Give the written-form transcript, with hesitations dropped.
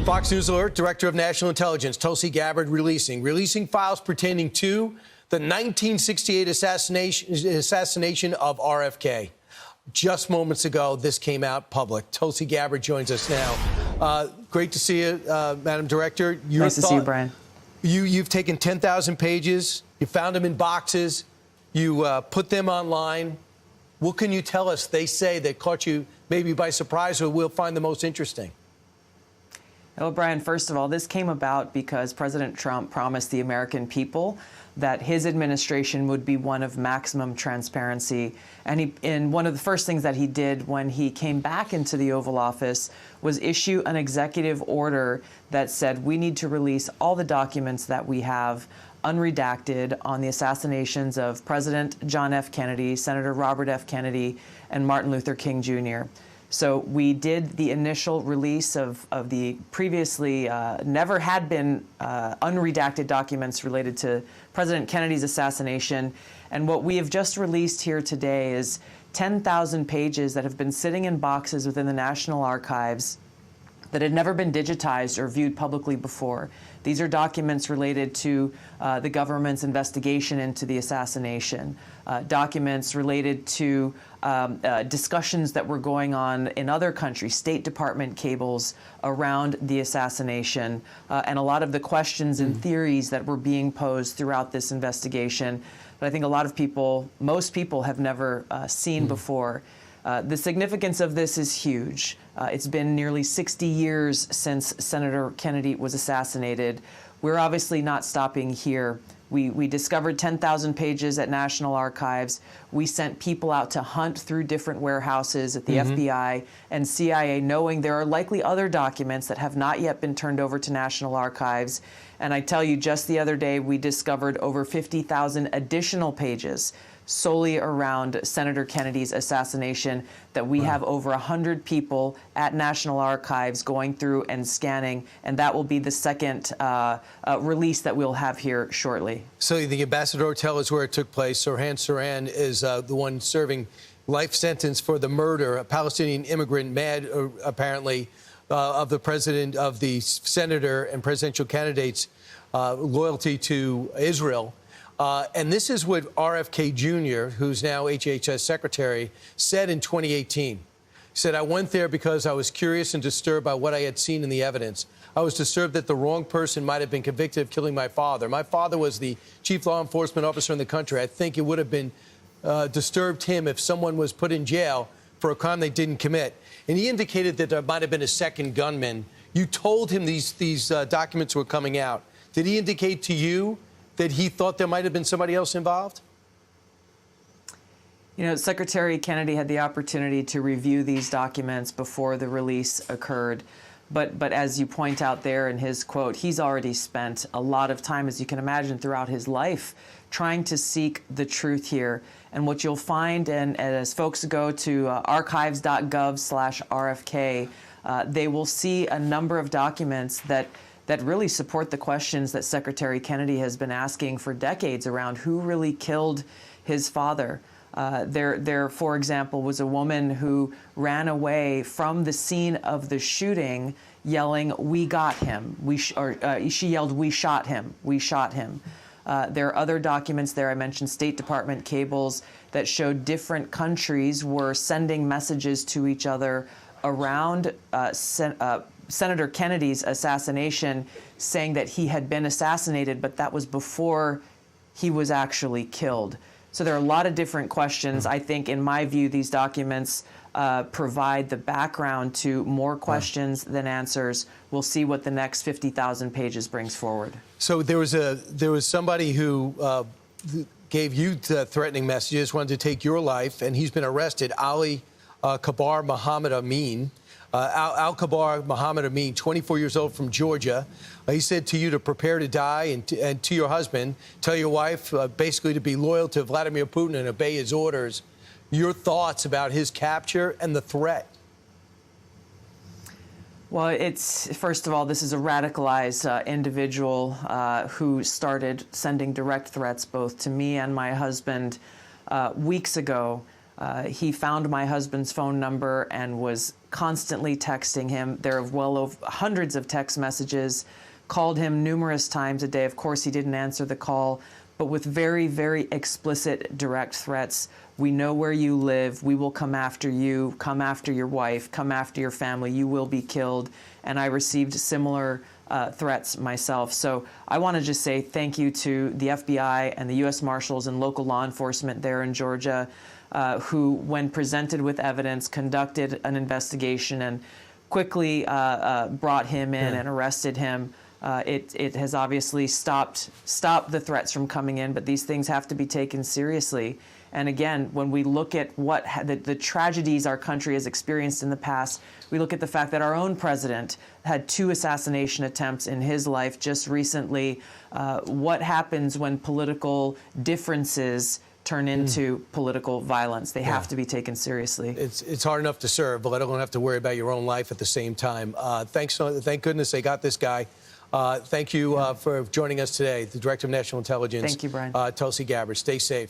Fox News Alert, Director of National Intelligence, Tulsi Gabbard, releasing files pertaining to the 1968 assassination of RFK. Just moments ago, this came out public. Tulsi Gabbard joins us now. Great to see you, Madam Director. Nice to see you, Brian. You've taken 10,000 pages. You found them in boxes. You put them online. What can you tell us, they say, that caught you maybe by surprise or will find the most interesting? Well, Brian, first of all, this came about because President Trump promised the American people that his administration would be one of maximum transparency. And one of the first things that he did when he came back into the Oval Office was issue an executive order that said we need to release all the documents that we have unredacted on the assassinations of President John F. Kennedy, Senator Robert F. Kennedy, and Martin Luther King Jr. So we did the initial release of the previously never had been unredacted documents related to President Kennedy's assassination. And what we have just released here today is 10,000 pages that have been sitting in boxes within the National Archives that had never been digitized or viewed publicly before. These are documents related to the government's investigation into the assassination, documents related to discussions that were going on in other countries, State Department cables around the assassination, and a lot of the questions and theories that were being posed throughout this investigation that I think a lot of people, most people, have never seen before. The significance of this is huge. It's been nearly 60 years since Senator Kennedy was assassinated. We're obviously not stopping here. We discovered 10,000 pages at National Archives. We sent people out to hunt through different warehouses at the FBI and CIA, knowing there are likely other documents that have not yet been turned over to National Archives. And I tell you, just the other day, we discovered over 50,000 additional pages solely around Senator Kennedy's assassination that we have over 100 people at National Archives going through and scanning, and that will be the second release that we'll have here shortly. So the Ambassador Hotel is where it took place. Sirhan Sirhan is the one serving life sentence for the murder, a Palestinian immigrant, mad apparently, of the president, of the senator and presidential candidates' loyalty to Israel. And this is what RFK Jr., who's now HHS Secretary, said in 2018. He said, "I went there because I was curious and disturbed by what I had seen in the evidence. I was disturbed that the wrong person might have been convicted of killing my father. My father was the chief law enforcement officer in the country. I think it would have been disturbed him if someone was put in jail for a crime they didn't commit." And he indicated that there might have been a second gunman. You told him these documents were coming out. Did he indicate to you that he thought there might have been somebody else involved? You know, Secretary Kennedy had the opportunity to review these documents before the release occurred. But as you point out there in his quote, he's already spent a lot of time, as you can imagine, throughout his life trying to seek the truth here. And what you'll find, and as folks go to archives.gov/RFK, they will see a number of documents that really support the questions that Secretary Kennedy has been asking for decades around who really killed his father. There, for example, was a woman who ran away from the scene of the shooting yelling, "We got him." She yelled, "We shot him. We shot him." There are other documents there. I mentioned State Department cables that showed different countries were sending messages to each other around Senator Kennedy's assassination, saying that he had been assassinated, but that was before he was actually killed. So there are a lot of different questions. I think, in my view, these documents provide the background to more questions than answers. We'll see what the next 50,000 pages brings forward. So there was somebody who gave you threatening messages, wanted to take your life, and he's been arrested. Ali Kabar Muhammad Amin. Al-Kabar Muhammad Amin, 24 years old, from Georgia. He said to you to prepare to die, and to your husband, tell your wife basically to be loyal to Vladimir Putin and obey his orders. Your thoughts about his capture and the threat? Well, first of all, this is a radicalized individual who started sending direct threats both to me and my husband weeks ago. He found my husband's phone number and was constantly texting him. There are well over hundreds of text messages, called him numerous times a day. Of course, he didn't answer the call, but with very, very explicit, direct threats. We know where you live. We will come after you, come after your wife, come after your family. You will be killed. And I received similar threats myself. So I want to just say thank you to the FBI and the U.S. Marshals and local law enforcement there in Georgia, who, when presented with evidence, conducted an investigation and quickly brought him in and arrested him. It has obviously stopped the threats from coming in, but these things have to be taken seriously. And again, when we look at what the tragedies our country has experienced in the past, we look at the fact that our own president had 2 assassination attempts in his life just recently. What happens when political differences turn into political violence? They have to be taken seriously. It's hard enough to serve, but let alone have to worry about your own life at the same time. Thank goodness they got this guy. Thank you for joining us today, the Director of National Intelligence. Thank you, Brian. Tulsi Gabbard. Stay safe.